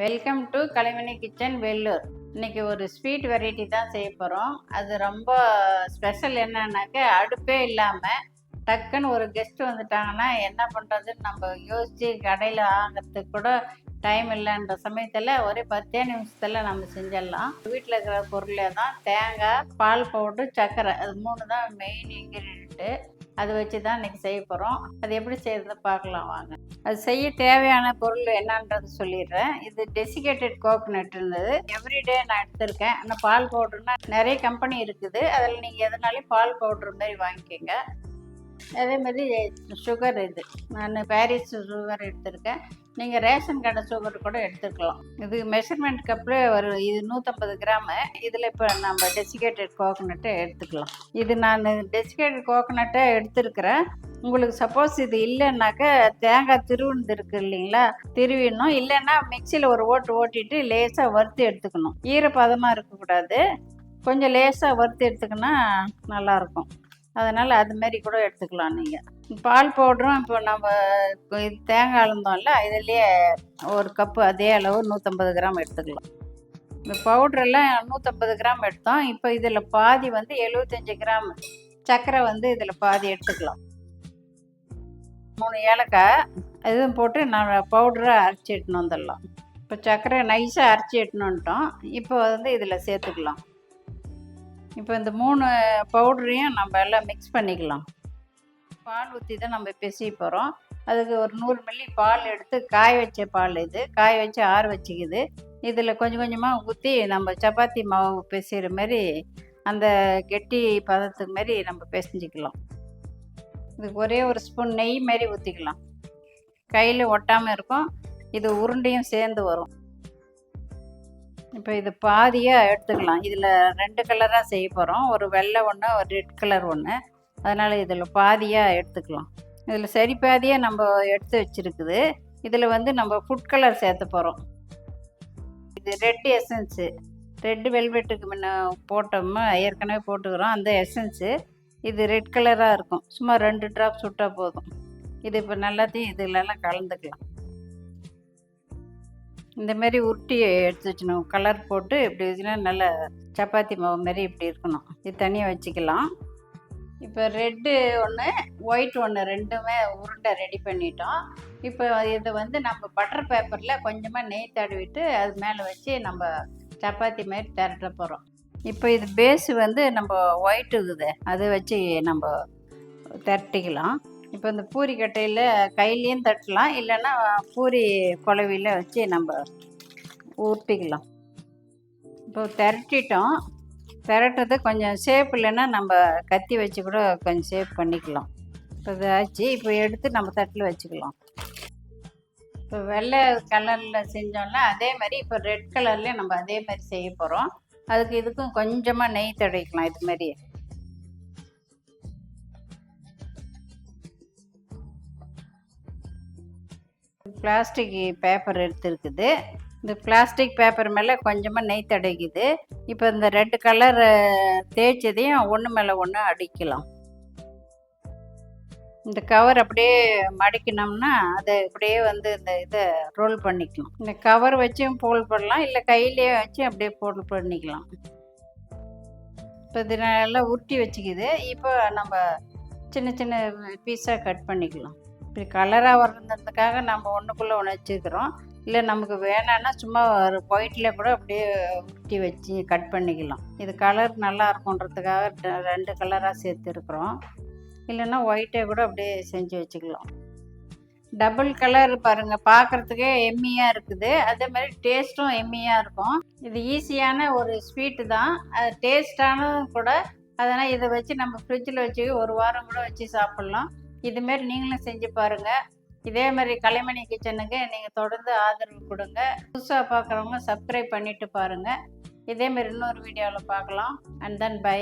Welcome to Kalaimani kitchen Vellur. இன்னைக்கு ஒரு sweet variety தான் செய்ய போகிறோம். அது ரொம்ப ஸ்பெஷல். என்னன்னாக்க அடுப்பே இல்லாமல் டக்குன்னு ஒரு கெஸ்ட் வந்துட்டாங்கன்னா என்ன பண்ணுறதுன்னு நம்ம யோசித்து கடையில் வாங்கிறதுக்கு கூட டைம் இல்லைன்ற சமயத்தில் ஒரு 10 நிமிஷத்தில் நம்ம செஞ்சிடலாம். வீட்டில் இருக்கிற பொருளே தான் தேங்காய், பால் பவுடர், சர்க்கரை, அது 3 தான் மெயின் இன்க்ரீடியண்ட்டு. அதை வச்சு தான் இன்றைக்கி செய்ய போகிறோம். அது எப்படி செய்கிறத பார்க்கலாம் வாங்க. அது செய்ய தேவையான பொருள் என்னன்றது சொல்லிடுறேன். இது டெசிகேட்டட் கோகோனட் இருந்தது. எவ்ரிடே நான் எடுத்திருக்கேன். ஆனால் பால் பவுடர்னா நிறைய கம்பெனி இருக்குது. அதில் நீங்கள் எதனாலையும் பால் பவுடர் மாதிரி வாங்கிக்கோங்க. அதேமாதிரி சுகர், இது நான் பாரிஸ் சுகர் எடுத்திருக்கேன். நீங்கள் ரேஷன் கடை சுகர் கூட எடுத்துக்கலாம். இது மெஷர்மெண்ட் கப்பில் இது 150 கிராமு. இதில் இப்போ நம்ம டெசிகேட்டட் கோகோனட்டை எடுத்துக்கலாம். இது நான் டெசிகேட்டட் கோகோனட்டை எடுத்துருக்கிறேன். உங்களுக்கு சப்போஸ் இது இல்லைன்னாக்க தேங்காய் திருவுண்டு இருக்குது இல்லைங்களா, திருவிடணும். இல்லைன்னா மிக்சியில் ஒரு ஓட்டிட்டு லேசாக வறுத்து எடுத்துக்கணும். ஈரப்பதமாக இருக்கக்கூடாது, கொஞ்சம் லேசாக வறுத்து எடுத்துக்கினா நல்லாயிருக்கும். அதனால் அதுமாரி கூட எடுத்துக்கலாம். நீங்கள் பால் பவுடரும் இப்போ நம்ம தேங்காய் அளந்தோம்ல, இதுலேயே ஒரு கப்பு அதே அளவு 150 கிராம் எடுத்துக்கலாம். இந்த பவுட்ரெல்லாம் 150 கிராம் எடுத்தோம். இப்போ இதில் பாதி 75 கிராம் சர்க்கரை இதில் பாதி எடுத்துக்கலாம். 3 ஏலக்காய் இதுவும் போட்டு நான் பவுடரை அரைச்சி எடுத்துன்னு வந்துடலாம். இப்போ சர்க்கரை நைஸாக அரைச்சி எடுத்துன்னு வந்துட்டோம். இப்போ இதில் சேர்த்துக்கலாம். இப்போ இந்த 3 பவுடரையும் நம்ம எல்லாம் மிக்ஸ் பண்ணிக்கலாம். பால் ஊற்றி தான் நம்ம பிசைய போகிறோம். அதுக்கு ஒரு 100 மில்லி பால் எடுத்து காய வச்ச பால், இது காய வச்சு ஆற வச்சுக்குது. இதில் கொஞ்சம் கொஞ்சமாக ஊற்றி நம்ம சப்பாத்தி மாவு பிசைகிற மாதிரி அந்த கெட்டி பதத்துக்கு மாரி நம்ம பிசைஞ்சிக்கலாம். இதுக்கு ஒரே ஒரு ஸ்பூன் நெய் மாரி ஊற்றிக்கலாம். கையில் ஒட்டாமல் இருக்கும். இது உருண்டையும் சேர்ந்து வரும். இப்போ இது பாதியாக எடுத்துக்கலாம். இதில் 2 கலராக செய்ய போகிறோம். ஒரு வெள்ளை ஒன்று, ஒரு ரெட் கலர் ஒன்று. அதனால் இதில் பாதியாக எடுத்துக்கலாம். இதில் சரி பாதியாக நம்ம எடுத்து வச்சுருக்குது. இதில் நம்ம ஃபுட் கலர் சேர்த்த போகிறோம். இது ரெட் எசன்ஸு, ரெட் வெல்வெட்டுக்கு முன்ன போட்டோம்னா ஏற்கனவே போட்டுக்கிறோம். அந்த எசன்ஸு இது ரெட் கலராக இருக்கும். சும்மா 2 ட்ராப் சுட்டால் போதும். இது இப்போ நல்லாத்தையும் இதிலெல்லாம் கலந்துக்கலாம். இந்தமாரி உருட்டி எடுத்து வச்சுக்கணும். கலர் போட்டு இப்படி வச்சுன்னா நல்ல சப்பாத்தி மாவு மாரி இப்படி இருக்கணும். இது தனியாக வச்சுக்கலாம். இப்போ ரெட்டு ஒன்று, ஒயிட் ஒன்று, 2மே உருண்டை ரெடி பண்ணிட்டோம். இப்போ இதை நம்ம பட்டர் பேப்பரில் கொஞ்சமாக நெய் தடவிட்டு அது மேலே வச்சு நம்ம சப்பாத்தி மாரி திரட்ட போகிறோம். இப்போ இது பேஸு நம்ம ஒயிட் இருக்குது, அதை வச்சு நம்ம திரட்டிக்கலாம். இப்போ இந்த பூரி கட்டையில் கையிலையும் தட்டலாம், இல்லைன்னா பூரி குழவியில் வச்சு நம்ம ஊற்றிக்கலாம். இப்போ திரட்டிட்டோம். திரட்டுறது கொஞ்சம் ஷேப் இல்லைன்னா நம்ம கத்தி வச்சு கூட கொஞ்சம் ஷேப் பண்ணிக்கலாம். இப்போ இது ஆச்சு. இப்போ எடுத்து நம்ம தட்டில் வச்சுக்கலாம். இப்போ வெள்ளை கலரில் செஞ்சோம்னா அதே மாதிரி இப்போ ரெட் கலர்லேயே நம்ம அதே மாதிரி செய்ய போகிறோம். அதுக்கு இதுக்கும் கொஞ்சமாக நெய் தடவிக்கலாம். இது மாதிரி பிளாஸ்டிக் பேப்பர் எடுத்துருக்குது. இந்த பிளாஸ்டிக் பேப்பர் மேலே கொஞ்சமாக நெய் தடவிக்குது. இப்போ இந்த 2 கலர் தேய்ச்சதையும் ஒன்று மேலே ஒன்று அடிக்கலாம். இந்த கவர் அப்படியே மடிக்கணும்னா அதை அப்படியே இந்த இதை ரோல் பண்ணிக்கலாம். இந்த கவர் வச்சும் போல் பண்ணலாம், இல்லை கையிலேயே வச்சு அப்படியே போல் பண்ணிக்கலாம். இப்போ இது நல்லா உருட்டி வச்சுக்குது. இப்போ நம்ம சின்ன சின்ன பீஸாக கட் பண்ணிக்கலாம். இப்படி கலராக வர்றதுக்காக நம்ம ஒன்றுக்குள்ளே ஒன்று வச்சுக்கிறோம். இல்லை நமக்கு வேணான்னா சும்மா ஒரு ஒயிட்டில் கூட அப்படியே உருட்டி வச்சு கட் பண்ணிக்கலாம். இது கலர் நல்லா இருக்குன்றதுக்காக 2 கலராக சேர்த்துருக்குறோம். இல்லைன்னா ஒயிட்டே கூட அப்படியே செஞ்சு வச்சுக்கலாம். டபுள் கலர் பாருங்கள், பார்க்குறதுக்கே எம்மியாக இருக்குது. அதே மாதிரி டேஸ்ட்டும் எம்மியாக இருக்கும். இது ஈஸியான ஒரு ஸ்வீட்டு தான், அது டேஸ்டானதும் கூட. அதனால் இதை வச்சு நம்ம ஃப்ரிட்ஜில் வச்சு 1 வாரம் கூட வச்சு சாப்பிட்லாம். இதுமாரி நீங்களும் செஞ்சு பாருங்கள். இதே மாதிரி கலைமணி கிச்சனுக்கு நீங்கள் தொடர்ந்து ஆதரவு கொடுங்க. புதுசாக பார்க்குறவங்க சப்ஸ்கிரைப் பண்ணிவிட்டு பாருங்கள். இதேமாரி இன்னொரு வீடியோவில் பார்க்கலாம். And then by.